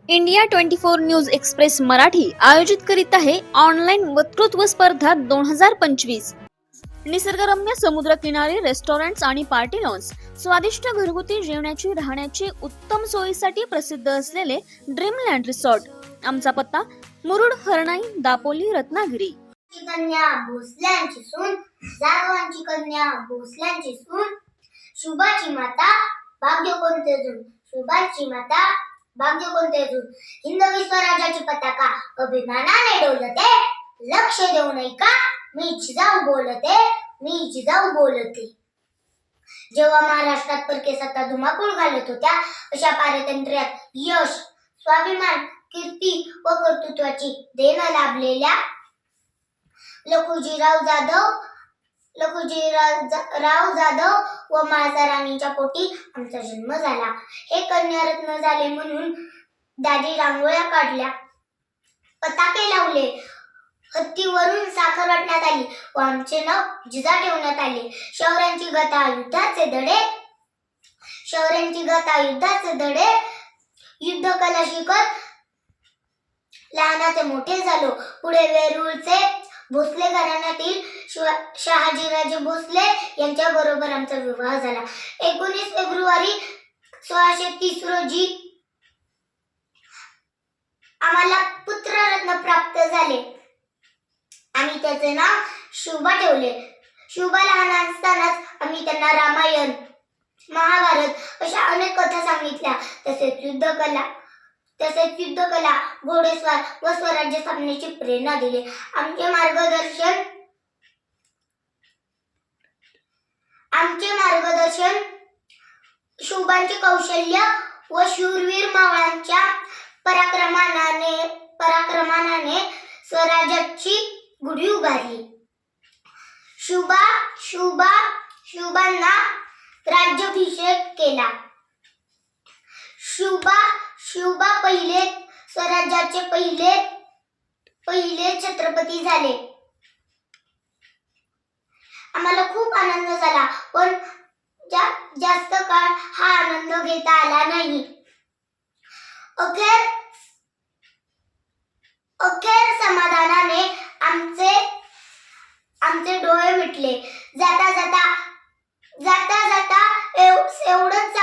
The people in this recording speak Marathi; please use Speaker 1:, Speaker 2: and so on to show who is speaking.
Speaker 1: इंडिया 24 न्यूज एक्सप्रेस मराठी आयोजित करीत आहे ऑनलाईन वक्तृत्व स्पर्धा 2025. निसर्गरम्य समुद्र किनारे, रेस्टॉरंट्स आणि पार्टी लॉन्स, स्वादिष्ट घरगुती जेवणाची राहण्याची उत्तम सोयीसाठी प्रसिद्ध असलेले ड्रीमलँड रिसॉर्ट. आमचा पत्ता मुरुड, हरणाई, दापोली, रत्नागिरी.
Speaker 2: कन्या भोसल्यांची सून, जाधवांची कन्या भोसल्यांची सून, शुभाची माता भाग्य कोणते जून, शुभाची माता भाग्य कोणते जून. हिंदवी स्वराज्याची पताका अभिमानाने डोलते, लक्ष देऊ नये का मी जिजाऊ बोलते, मी जिजाऊ बोलते. जेव्हा महाराष्ट्रात परके सत्ता धुमाकूळ घालत होत्या, अशा पारतंत्र्यात यश, स्वाभिमान, कीर्ती व कर्तृत्वाची देण लाभलेल्या लखुजीराव जाधव व म्हाळसा राणींच्या पोटी आमचा जन्म झाला. हे कन्यारत्न झाले म्हणून दादी रांगोळ्या काढल्या, पताके लावले, हत्तीवरून साखर वाटण्यात आली व आमचे नाव जिजा ठेवण्यात आले. शौर्यांची गाथा युद्धाचे धडे, युद्ध कला शिकत लहानाचे मोठे झालो. पुढे वेरूळचे भोसले घराण्यातील शहाजीराजे भोसले यांच्या बरोबर आमचा विवाह झाला. 19 फेब्रुवारी 1630 रोजी आम्हाला पुत्ररत्न प्राप्त झाले. आम्ही त्याचे नाव शुभा ठेवले. शुभा लहान असतानाच आम्ही त्यांना रामायण, महाभारत अशा अनेक कथा सांगितल्या. तसेच युद्धकला, घोडेस्वार व स्वराज्य स्थापनेची प्रेरणा दिली. आमचे मार्गदर्शन शुभांचे कौशल्य व शूरवीर मावळ्यांच्या पराक्रमाने स्वराज्याची गुढी उभारली. शुभांना राज्याभिषेक केला. शुभा पहिले स्वराज्याचे पहिले छत्रपती झाले. आम्हाला खूप आनंद झाला, पण जास्त काळ हा आनंद घेता आला नाही. अखेर समाधानाने आमचे डोळे मिटले. जाता जाता एवढंच